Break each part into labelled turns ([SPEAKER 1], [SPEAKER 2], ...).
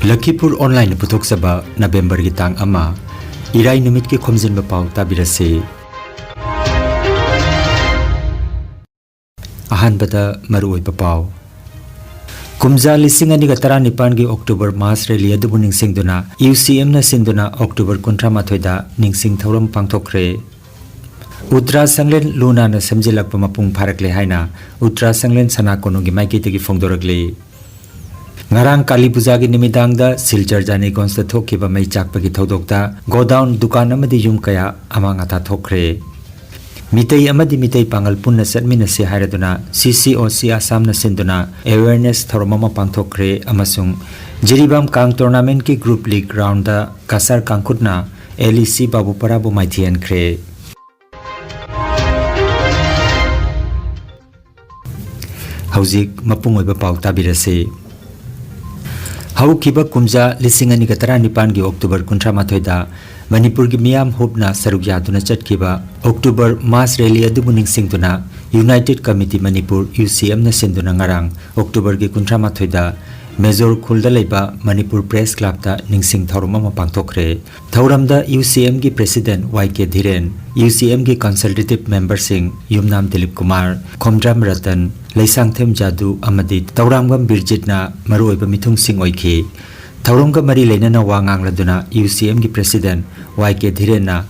[SPEAKER 1] Lakhipur online puthok saba November ki tang ama irai numit ki Khomjinba Pao tabirase. Ahan bata maruoi papao. Kumja lising ani gatara nipan ki October mas rally adu ningsing duna UCM na sinduna October kontra mathoida ningsing thoram pangthokre. Utra sanglen luna na samjilak pamapung pharakle haina Utra sanglen sana kono gi maiki tegi phongdorakle. Ngarang Kali Puja ki nimidangda Silchar jani gonsta thokiba mai chakpagi thodokta godown dukan amadi yum kaya amang ata thokre. Mitei amadi mitei pangal punna satmina se hairaduna CCOC Assam na sinduna awareness thoromama pangthokre amasung Jiribam Kang tournament ki group league round da kasar kangkutna LEC babu parabu maithian kre. Hauzik mapungoi ba pau tabirase. Hau kiba kumja lising ani gatara nipan gi October kuntra mathoida Manipur gi miyam hopna sarugya duna chatkiba October mas rally adu buning singtuna United Committee Manipur UCM na sinduna ngarang October gi kuntra mathoida Major khulda leiba Manipur Press Club ta ningsing thoroma ma pangthokre thoramda UCM gi President YK Dhiren UCM gi consultative member sing Yumnam Dilip Kumar Khomjam Ratan Laisang Them Jadu amadi Tauramgam Birjitna maruoiba mithung sing oikhi Tauramga mari leinana wangang laduna UCM gi President YK Dhiren na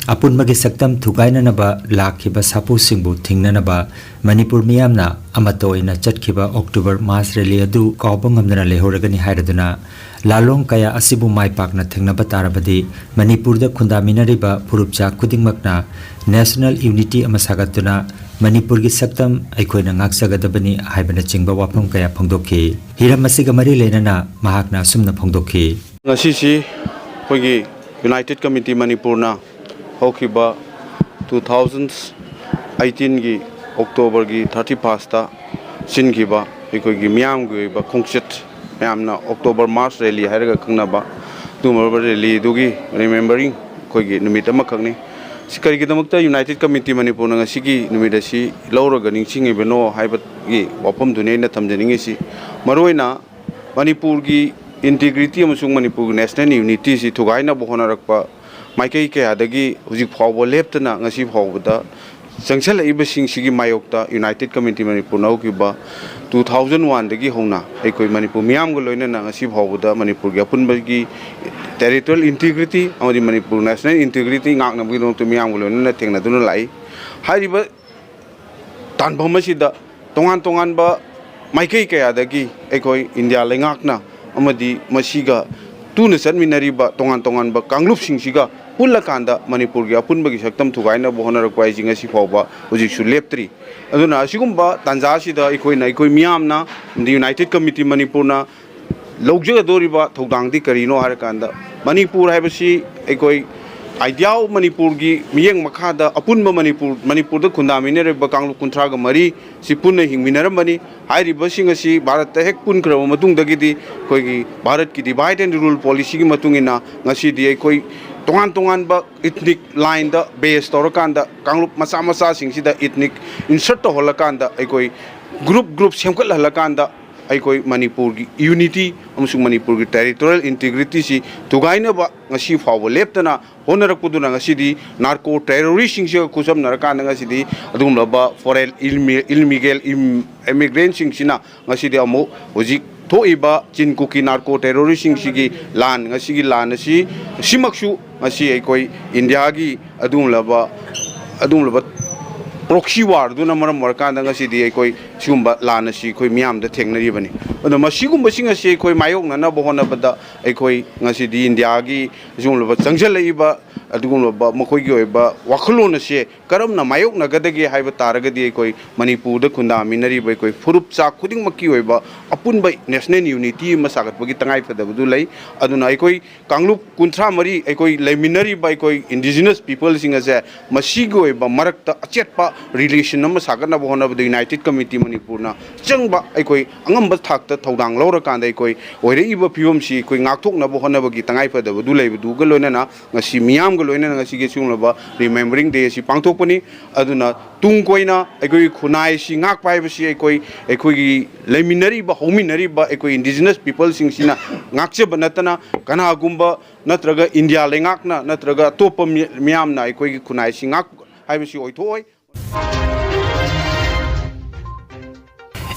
[SPEAKER 1] apun magi saktam thugaina naba lakhiba sapu singbu thingnanaba Manipur miyamna amato ina chatkhiba October mas rally adu kaubangam na lehoragani hairaduna lalong kaya asibu maipakna thingnaba tarabadi Manipur da khundaminariba purupcha khudingmakna national unity amasagatuna Manipur gi saktam aikoina ngaksagadabani haibana chingba wapam kaya phongdokhi hiram masiga mari leinana mahakna sumna phongdokhi
[SPEAKER 2] ngasi hogi United Committee Manipur na hokiba 2018 gi October gi 31 ta singiba ikogi miyam gi ba khongchet miyamna October March rally hairaga khangnaba tumar rally dugi remembering kogi numit ama khangni sikari gi damakta United Committee Manipur na sigi numida si lauraga ningsing ibeno haibat gi wapam dune na thamjaningi si maroina Manipur gi integrity amasung Manipur national unity si thugaina bohona rakpa Maikai ke adagi huzik phawbo leptana ngasi phawboda sangsal ibasing sigi mayokta United Committee Manipur na ukiba 2001 dagi hona ekoi Manipur miyam go loina na ngasi phawboda Manipur gi apunbagi territorial integrity amadi Manipur national integrity ngakna bagi dong to miyam go loina na thengna duna lai hariba tanbhama sida tongan ba maikai ke adagi ekoi India lengakna amadi masiga tuna sanminariba tongan ba kanglup singsiga pulla kanda Manipur gi apunbagi saktam thugaina bohona rakwai jinga si phawba uji su leptri aduna asigumba tanja sida ikoi miyamna the United Committee Manipur na logjaga doriba thodangdi karino har kanda Manipur haibasi ikoi ideal Manipur gi miyeng makhada apunba Manipur da khundamine reba kanglup kuntra ga mari si punna hingminaramani hairiba singasi Bharat ta hek pun kraba matung dagi di koi gi Bharat ki divide and rule policy gi matungina ngasi di ikoi tongan ba ethnic line da base torakanda kanglup masa singsida ethnic insert to holakanda aikoi group semkal halakanda aikoi Manipur gi unity amusung Manipur gi territorial integrity si tugaina ba ngasi phawbo leptana honarakuduna ngasi di narco terrorist singsi kusam narakanda ngasi di adumla ba foreign illegal immigrant singsina ngasi di amo hoji thoiba chinkuki narco terrorist singsi lan ngasi lan asi simaksu ngasi aikoi India gi adumla proxy war duna maram markanda ngasi di aikoi sigumba lan asi koi miyam da thengnari bani ado masigumba singasi aikoi mayokna na bohona bada aikoi ngasi di India gi sigumba changjalaiba adugumba makoi gi oiba wakhulona se karamna mayokna gadagi haiba taragadi aikoi Manipur da khunda minari bai koi furup cha khuding makki oiba apunba national unity masagat bagi tangai fadabdu lai aduna aikoi kanglup kunthra mari aikoi laiminari bai koi indigenous people singa se masigo oiba marakta achetpa relation nama sagana bohona the United Committee Manipur na changba aikoi angamba thakta थौदांग लौरकांदा अखोई ओइरइबा फिवमसी अखोई ngaktoknaba honabagi tangai fadabadu leibadu ga loinana ngasi miyam ga loinana ngasi ge sunglaba remembering day si pangthokpani aduna tung koina अखोई खुनाई si ngak paibasi अखोई gi leiminari ba hominari ba अखोई indigenous people singsi ngakche banatana kana gumba natraga India lengakna natraga topa miyamna अखोई खुनाई si ngak haibasi oithoi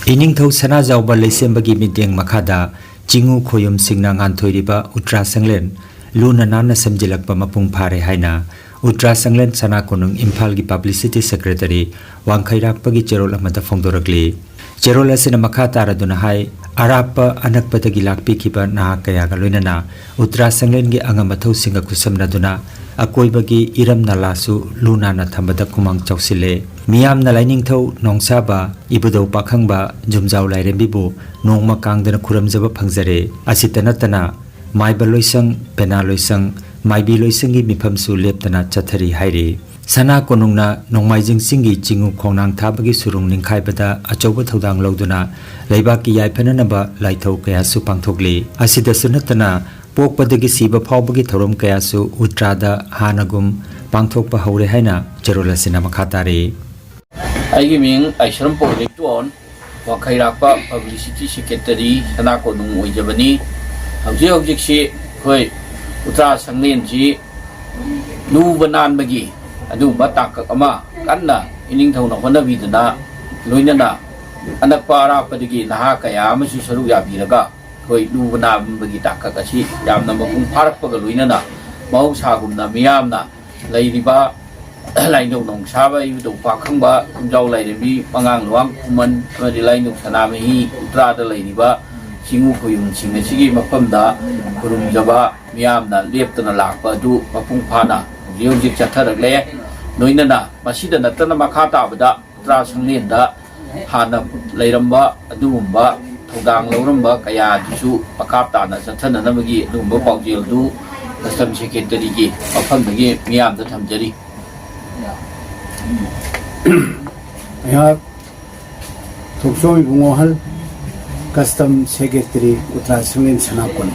[SPEAKER 1] Iningthau sana jawba leisembagi miteng makhada Chingu khoyum singna nganthoi Utra Sanglen luna nana samjilakpa mapung phare haina Utra Sanglen sana konung Imphal gi publicity secretary Wangkhairakpagi cherol amata phongdorakli cherol asina makha taraduna hai arapa anakpatagi lakpi khiba na kaya ga loinana Utra Sanglen gi angamathau singa kusamnaduna akoibagi iram nalasu luna na thambada kumang chausile miyam na laining thau nongsaba ibudau pakhangba jumjau lairembibu nongma kangdana khuramjaba phangjare asitanatana maiba loisang pena loisang maibi loisangi mifamsu leptana chathari hairi sana konungna nongmaijing singi chingu khongnang thabagi surung ningkhaibada achauba thodang loduna leibaki yaiphananaba laithau kaya su pangthokli asida sunatana pokpadagi siba phawbagi thorom kaya su utrada hanagum pangthokpa haure haina cherola sina makhatari
[SPEAKER 3] Aigi ming Aishram project on Wangkhairakpa publicity secretary sana konung oijabani object si khoi Utra Sanglen ji nu banan bagi adu batak ama kanna iningthau na honabidana loinana anak para padagi naha kaya amasu saru ya biraga khoi nu banan bagi takak asi yamna mapung pharakpaga loinana mausagumna miyamna leiriba lainong nong saba ibu pakhangba kumjau lairembi pangang luang kuman amadi lainong sanamahi utrada lairiba singu khuyung singa sigi mafamda kurumjaba miyamna leptana lakpa du mapung phana yojik chatharakle noinana masida natana makha tabada Utra Sanglen da hana lairamba adugumba thodang lauramba kaya dusu pakap tana chathananamagi adugumba paujel du custom secretary gi mafamdagi miyamda thamjari
[SPEAKER 4] यहाँ थोक्सोमी बुंगोहल custom secretary Uttara संगलेन सनाकोन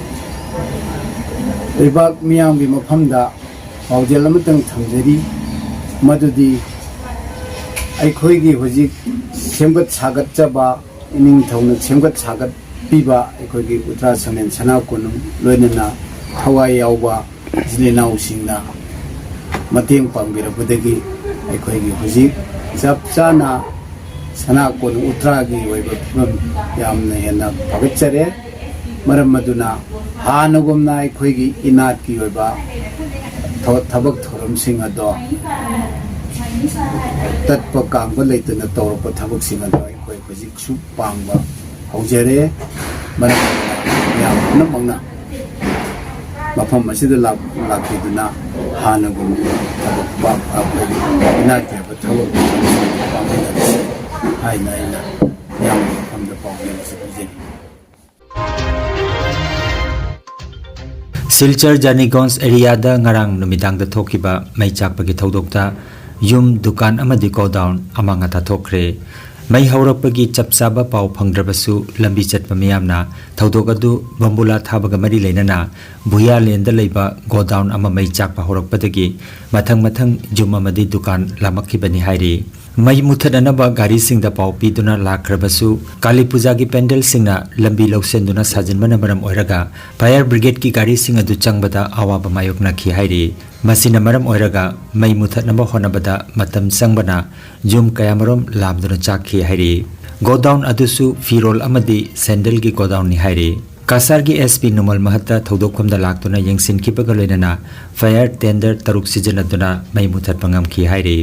[SPEAKER 4] लेबाक मियाम की मफमदा पाउजेल अमतंग थमजरी मदुदी अखोईगी हुजिक सेमगत सागत चबा inning थौना सेमगत सागत पीबा अखोईगी उत्तरा संगलेन सनाकोन लोइनना थवाई यावबा जिलेनाउ सिंगना मतेंग पांगिरबदगी अखोईगी हुजिक जब चाना सनाकोन उत्रागी वैबा फिबम यामना हेना फगचरे मरम मदुना हानगुमना अखोईगी इनात की वैबा थबक theorem सिंग अदो तत्प कांगबा लेतना तौरप थबक सिंग अदो अखोई हुजिक सु पांगबा हौजरे मरम यामना मंगना मफम मसिदा लाखिदुना हानगुम थबक अखोई इनात के थबक हाइना इना याम मफमदा पाउजेल सिबिजे
[SPEAKER 1] Silchar Janigons area da ngarang numidang da thokiba mai chakpagi thodokta yum dukan amadi go down amanga ta thokre mai haurakpagi chapsaba pau phangdrabasu lambi chatpa miyamna thodok adu bambula thabaga mari leinana buya lenda leiba go down ama mai chakpa haurakpadagi mathang jum amadi dukan lamakhibani hairi mai muthadanaba gari singda pau piduna lakhrabasu kali puja gi pendel singna lambi loksenduna sajinbana maram oiraga fire brigade ki gari singa du changbada awaba mayokna khi hairi masina maram oiraga mai muthanaba honabada matam sangbana jum kayamarom labduna chakhi hairi go down adusu firol amadi sandal gi go down ni hairi kasar gi SP numal mahatta thodokhomda laktuna yengsin khipaga loinana fire tender taruk sijanaduna mai muthat pangam khi hairi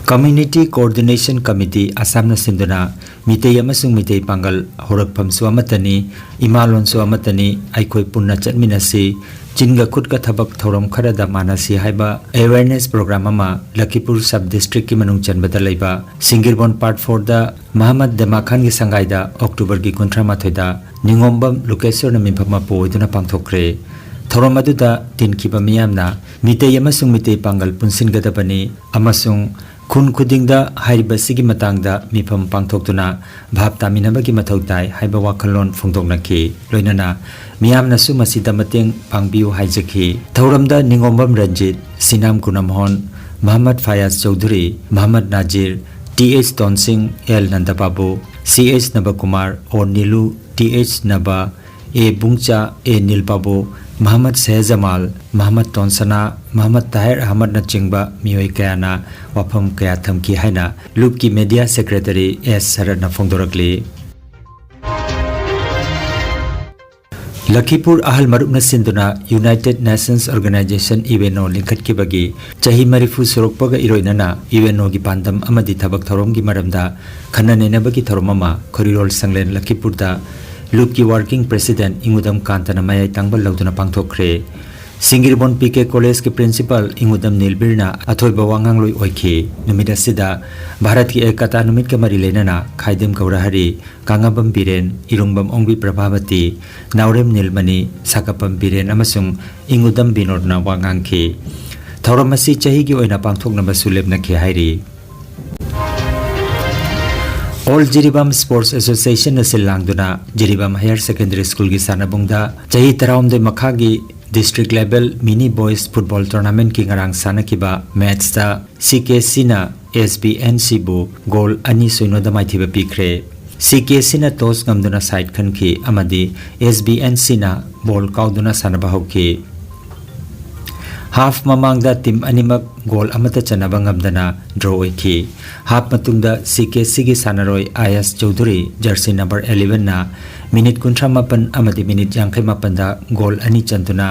[SPEAKER 1] Community Coordination Committee Assam na sinduna mitay amasung mitay pangal horakpam su amatani imalon su amatani aikoi punna chatminasi jinga khutka thabak thorom kharada manasi haiba awareness program ama Lakhipur sub district ki manung chanbada leiba Singirbon part 4 da Muhammad Demakhan gi sangaida October gi kuntra mathoida ningombam location na mimphama poiduna pangthokre thorom aduda tinkiba miyamna mitay amasung mitay pangal punsin gadabani amasung खुन खुदिंगदा हाइरिबसिगी मतंगदा मिफम पांगथोक्तुना भाब तामिनबगी मथौ ताई हाइबा वाखलोन फोंदोकनखि लोइनना मियामनसु मसिदा मतेंग पांगबिउ हाइजखि थौरमदा निंगोमबम रंजित सिनाम कुनमहोन Mohammad Fayaz Chaudhary Mohammad Nazir TH Tonsing L Nandababu CH Nabakumar और नीलू टीएच नबा ए बुंगचा ए नीलबाबू मोहम्मद शहजमाल मोहम्मद तोनसना मोहम्मद ताहिर अहमद नचिंगबा मियोय कयाना वाफम कया थमकी हाइना लूप की मीडिया सेक्रेटरी एस शरद फोंदोरकली लखीपुर अहल मरुपना सिंधुना यूनाइटेड नेशंस ऑर्गेनाइजेशन इवेनो लिंखट की बगी चाही मरिफु सुरकपगा इरोइनना इवेनो की पांदम अमदी थबक थरोम की मरमदा खन्ना नेनबगी थरोममा खोरिरोल संगलेन लखीपुरदा लूप की वर्किंग प्रेसिडेंट इंगुदम कांतना मयाई तांबल लौदुना पांगथोखरे सिंगिरबोन पीके कॉलेज के प्रिंसिपल इंगुदम नीलबिरना अथोइबा वांगांगलोई ओइखे नुमित असिदा भारत की एकता नुमित के मरी लेनना खाइदम गौरहरी कांगाबम बिरेन इरुंगबम ओंगबी प्रभावती नावरेम नीलमणि साकपम बिरेन अमसुंग इंगुदम बिनोदना वांगांखे थौरमसी चाही की ओइना पांगथोकनबा सुलेबनखे हाइरी ऑल जिरीबाम स्पोर्ट्स एसोसिएशन सिलांगदुना जिरीबाम हायर सेकेंडरी स्कूल की सानबुंगदा चाही तराउमदे मखागी district level mini boys football tournament की ngarang sanakhiba match ta CKC na SBNC bu goal ani soinoda maithiba pikre CKC na toss ngamduna side khanki amadi SBNC na ball kauduna sanaba hokki half mamangda team animak goal amata chanaba ngamdana draw oiki half matungda CKC gi sanaroi IS Chaudhary jersey number 11 na minute 38 amadi minute 58 da goal ani chantuna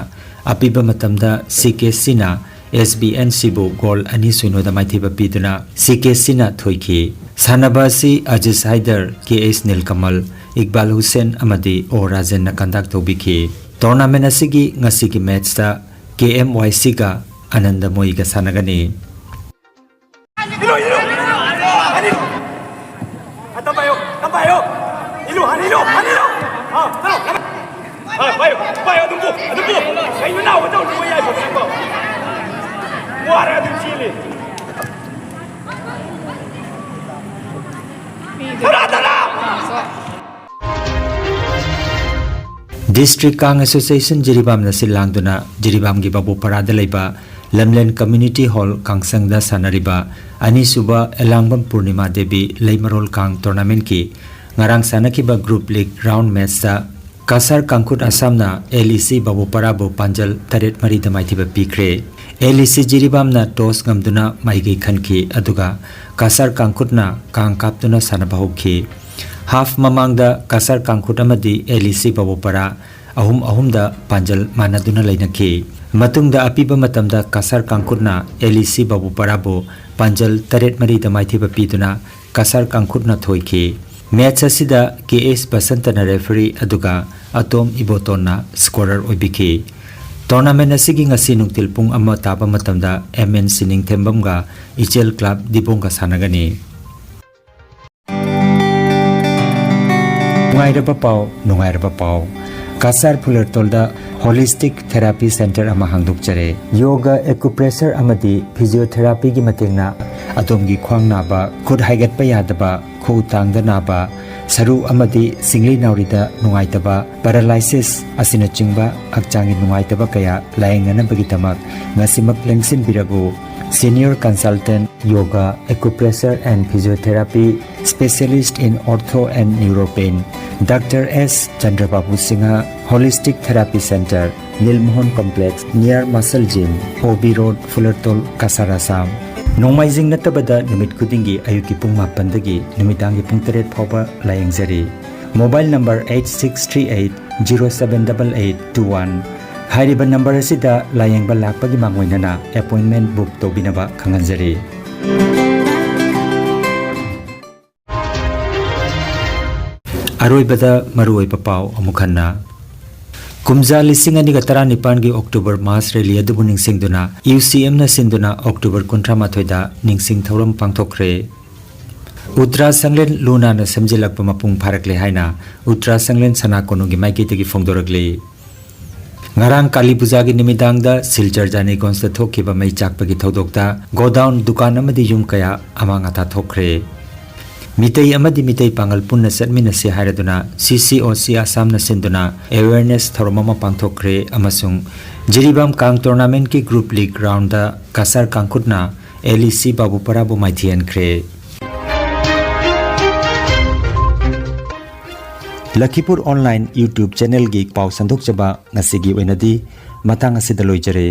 [SPEAKER 1] apiba matamda CKC na SBNC bu goal ani suinoda maithiba piduna CKC na thoiki sanaba si Aziz Haider KS Nilkamal Iqbal Hussain amadi O Rajen na conduct tobiki tournament asigi ngasi ki match ta KMYC का आनंदमोई का सानगनी district कांग association Jiribam नसिलांगदुना जिरीबाम की बाबू परादा लेबा लमलेन कम्युनिटी हॉल कांगसंगदा सानरिबा अनिसुबा एलांगबम पूर्णिमा देवी लेमरोल कांग टूर्नामेंट की ngarang sanakhiba group league round match sa kasar kangkut asamna LEC babu parabu panjal taret mari damai thiba pikre LEC jiribam na toss ngamduna maigi khanki aduga kasar kangkut na kang kaptuna sanaba hokhi half mamangda kasar kangkut amadi LEC babu para ahum da panjal manaduna lainaki matungda apiba matamda kasar kangkut na LEC babu parabu panjal taret mari damai thiba piduna kasar kangkut na thoiki match असिदा KS बसंतना referee अदुगा अतोम इबोटोना scorer ओबिकी tournament असिगी ngasi नुक्तिल पुंग अमा ताबा मतमदा MN सिनिंग थेम्बमगा इचेल क्लब दिबोंगा सानगनी नुंगाइरबा पाव कासार फुलरतोलदा होलिस्टिक थेरापी सेंटर अमा हांगदुकचरे योगा एक्युप्रेशर अमदी फिजियोथेरापी की मतेंगना अतोमगी ख्वांग नाबा खुद हाइगतपा यादबा खौ तांगदा नाबा सरू अमदी सिंगली नाउरिदा नुंगाइतबा पैरालाइसिस असिना चिंगबा हक्चांगी नुंगाइतबा कया लायंगनबगी तमक ngasimak lengsin biragu senior consultant yoga acupressure and physiotherapy specialist in ortho and neuropain Dr. S. Chandrababu Singha Holistic Therapy Center Nilmohon Complex near Muscle Gym OB Road Fullertol Kasarasam Nomaizing natabada numit kudingi ayuki pung mapandagi numitangi pung teret phoba layengzari mobile number 8638078821 हाइरिबा number असिदा लायंगबा लाकपगी मांगोइनना appointment book तोबिनबा खंगनजरी अरोइबदा मरुओइबा पाव अमुखन्ना कुमजा लिसिंग अनिगा 19 की अक्टूबर मास रैली अदुबु निंगसिंगदुना UCM ना सिंदुना अक्टूबर 19 दा निंगसिंग थौरम पांगथोखरे उत्तरा संगलेन लुना ना समजिलकपा मपुंग फारकले हाइना Uttara संगलेन सनाकोनुगी माइकेतगी फोंदोरगले ngarang Kali Puja gi nimidang da Silchar jani gonsta thokhiba mai chakpagi thodokta godown dukan amadi yum kaya amanga ta thokre mitei amadi mitei pangal punna setmina se hairaduna CCOC Assam na sinduna awareness thoromama pangthokre amasung jiribam kang tournament ki group league round da kasar kangkutna LEC babu parabu maithian kre Lakhipur online YouTube channel gi pau sandok chaba ngasigi oinadi matang asidaloi jare